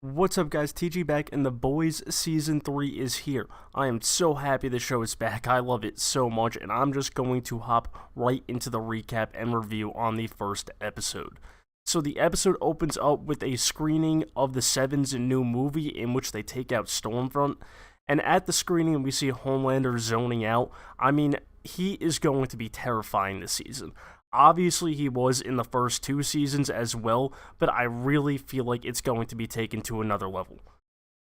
What's up, guys? TG back, and The Boys Season 3 is here. I am so happy the show is back. I love it so much, and I'm just going to hop right into the recap and review on the first episode. So the episode opens up with a screening of the Seven's new movie in which they take out Stormfront, and at the screening we see Homelander zoning out. I mean, he is going to be terrifying this season. Obviously, he was in the first two seasons as well, but I really feel like it's going to be taken to another level.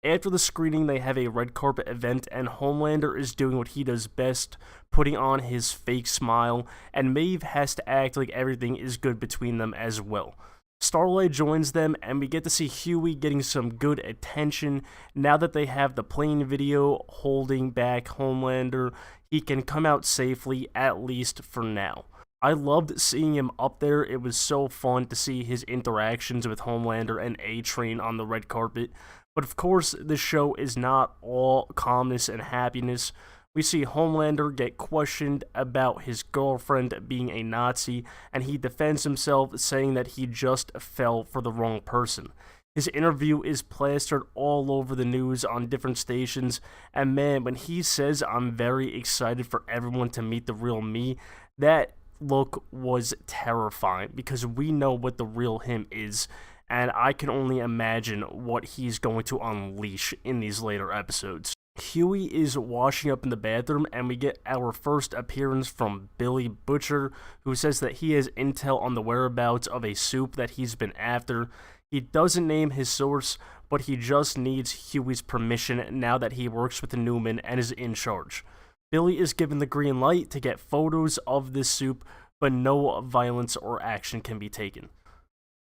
After the screening, they have a red carpet event, and Homelander is doing what he does best, putting on his fake smile, and Maeve has to act like everything is good between them as well. Starlight joins them, and we get to see Huey getting some good attention. Now that they have the plane video holding back Homelander, he can come out safely, at least for now. I loved seeing him up there. It was so fun to see his interactions with Homelander and A-Train on the red carpet. But of course, this show is not all calmness and happiness. We see Homelander get questioned about his girlfriend being a Nazi, and he defends himself, saying that he just fell for the wrong person. His interview is plastered all over the news on different stations, and man, when he says, "I'm very excited for everyone to meet the real me," that look was terrifying, because we know what the real him is, and I can only imagine what he's going to unleash in these later episodes. Huey is washing up in the bathroom, and we get our first appearance from Billy Butcher, who says that he has intel on the whereabouts of a soup that he's been after. He doesn't name his source, but he just needs Huey's permission now that he works with Newman and is in charge. Billy is given the green light to get photos of this soup, but no violence or action can be taken.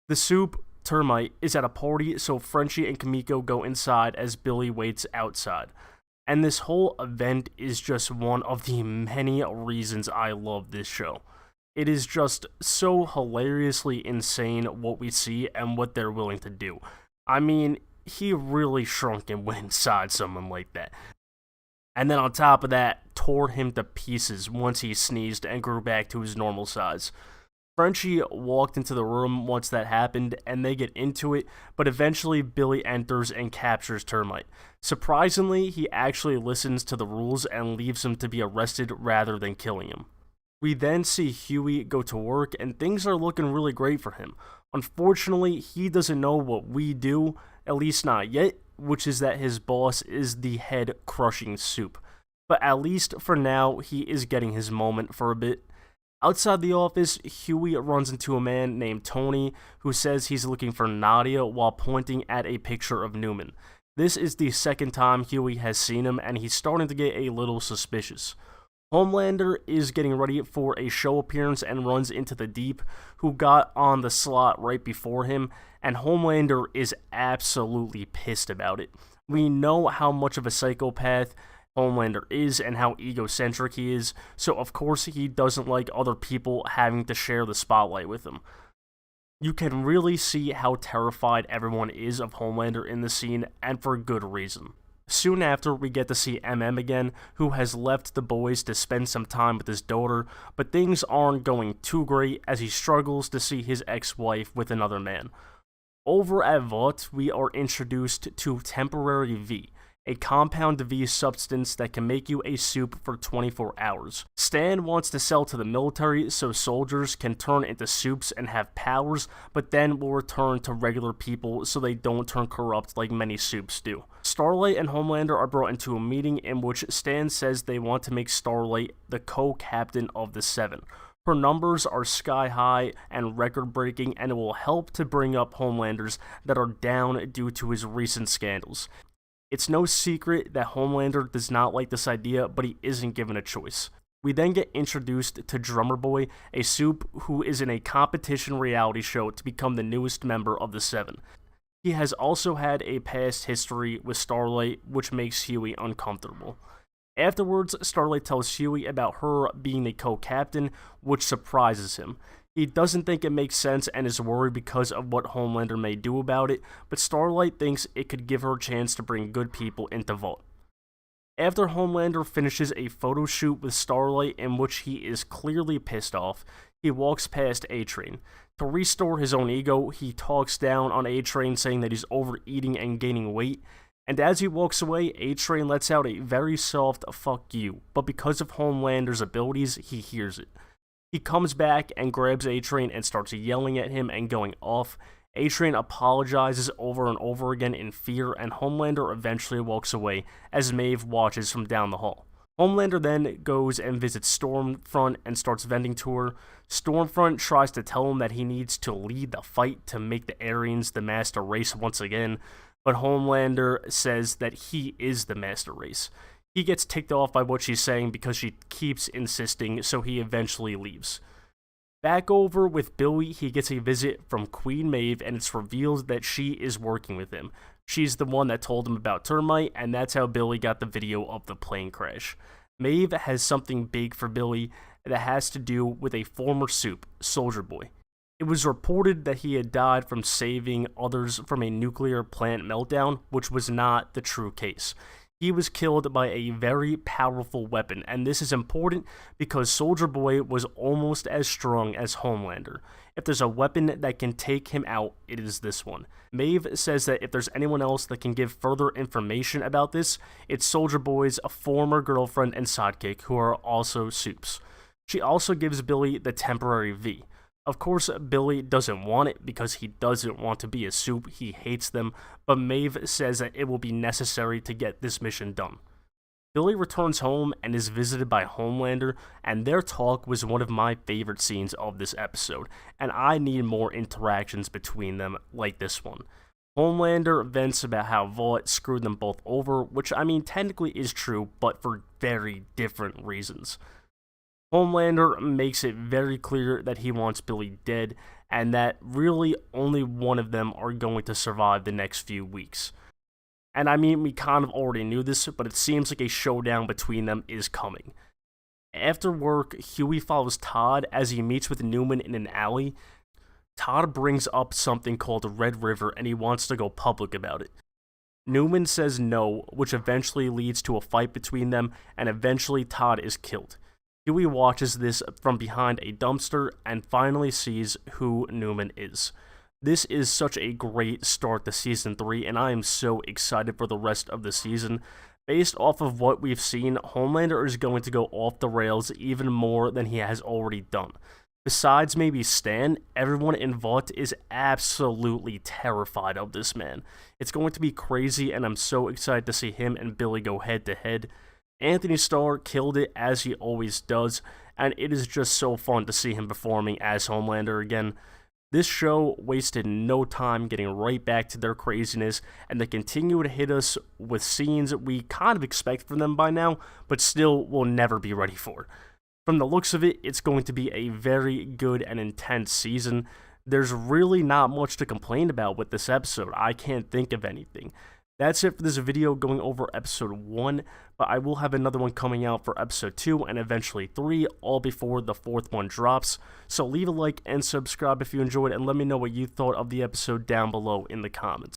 The soup, Termite, is at a party, so Frenchie and Kimiko go inside as Billy waits outside. And this whole event is just one of the many reasons I love this show. It is just so hilariously insane what we see and what they're willing to do. I mean, he really shrunk and went inside someone like that. And then on top of that, tore him to pieces once he sneezed and grew back to his normal size. Frenchie walked into the room once that happened, and they get into it, but eventually Billy enters and captures Termite. Surprisingly, he actually listens to the rules and leaves him to be arrested rather than killing him. We then see Huey go to work, and things are looking really great for him. Unfortunately, he doesn't know what we do, at least not yet, which is that his boss is the head crushing soup. But at least for now, he is getting his moment for a bit. Outside the office, Huey runs into a man named Tony, who says he's looking for Nadia while pointing at a picture of Newman. This is the second time Huey has seen him, and he's starting to get a little suspicious. Homelander is getting ready for a show appearance and runs into the Deep, who got on the slot right before him, and Homelander is absolutely pissed about it. We know how much of a psychopath Homelander is and how egocentric he is, so of course he doesn't like other people having to share the spotlight with him. You can really see how terrified everyone is of Homelander in the scene, and for good reason. Soon after, we get to see MM again, who has left the boys to spend some time with his daughter, but things aren't going too great as he struggles to see his ex-wife with another man. Over at Vought, we are introduced to Temporary V, a compound V substance that can make you a soup for 24 hours. Stan wants to sell to the military so soldiers can turn into soups and have powers, but then will return to regular people so they don't turn corrupt like many soups do. Starlight and Homelander are brought into a meeting in which Stan says they want to make Starlight the co-captain of the Seven. Her numbers are sky high and record-breaking, and it will help to bring up Homelanders that are down due to his recent scandals. It's no secret that Homelander does not like this idea, but he isn't given a choice. We then get introduced to Drummer Boy, a soup who is in a competition reality show to become the newest member of the Seven. He has also had a past history with Starlight, which makes Huey uncomfortable. Afterwards, Starlight tells Huey about her being the co-captain, which surprises him. He doesn't think it makes sense and is worried because of what Homelander may do about it, but Starlight thinks it could give her a chance to bring good people into Vought. After Homelander finishes a photo shoot with Starlight in which he is clearly pissed off, he walks past A-Train. To restore his own ego, he talks down on A-Train, saying that he's overeating and gaining weight. And as he walks away, A-Train lets out a very soft "fuck you," but because of Homelander's abilities, he hears it. He comes back and grabs A-Train and starts yelling at him and going off. A-Train apologizes over and over again in fear, and Homelander eventually walks away as Maeve watches from down the hall. Homelander then goes and visits Stormfront and starts venting to her. Stormfront tries to tell him that he needs to lead the fight to make the Aryans the master race once again, but Homelander says that he is the master race. He gets ticked off by what she's saying because she keeps insisting, so he eventually leaves. Back over with Billy, he gets a visit from Queen Maeve, and it's revealed that she is working with him. She's the one that told him about Termite, and that's how Billy got the video of the plane crash. Maeve has something big for Billy that has to do with a former Supe, Soldier Boy. It was reported that he had died from saving others from a nuclear plant meltdown, which was not the true case. He was killed by a very powerful weapon, and this is important because Soldier Boy was almost as strong as Homelander. If there's a weapon that can take him out, it is this one. Maeve says that if there's anyone else that can give further information about this, it's Soldier Boy's former girlfriend and sidekick, who are also Supes. She also gives Billy the temporary V. Of course, Billy doesn't want it because he doesn't want to be a Supe, he hates them, but Maeve says that it will be necessary to get this mission done. Billy returns home and is visited by Homelander, and their talk was one of my favorite scenes of this episode, and I need more interactions between them like this one. Homelander vents about how Vought screwed them both over, which I mean technically is true, but for very different reasons. Homelander makes it very clear that he wants Billy dead, and that really only one of them are going to survive the next few weeks. And I mean, we kind of already knew this, but it seems like a showdown between them is coming. After work, Huey follows Todd as he meets with Newman in an alley. Todd brings up something called Red River, and he wants to go public about it. Newman says no, which eventually leads to a fight between them, and eventually Todd is killed. Huey watches this from behind a dumpster and finally sees who Newman is. This is such a great start to Season 3, and I am so excited for the rest of the season. Based off of what we've seen, Homelander is going to go off the rails even more than he has already done. Besides maybe Stan, everyone in Vought is absolutely terrified of this man. It's going to be crazy, and I'm so excited to see him and Billy go head to head. Anthony Starr killed it as he always does, and it is just so fun to see him performing as Homelander again. This show wasted no time getting right back to their craziness, and they continue to hit us with scenes we kind of expect from them by now, but still will never be ready for. From the looks of it, it's going to be a very good and intense season. There's really not much to complain about with this episode. I can't think of anything. That's it for this video going over episode 1, but I will have another one coming out for episode 2 and eventually 3, all before the 4th one drops. So leave a like and subscribe if you enjoyed, and let me know what you thought of the episode down below in the comments.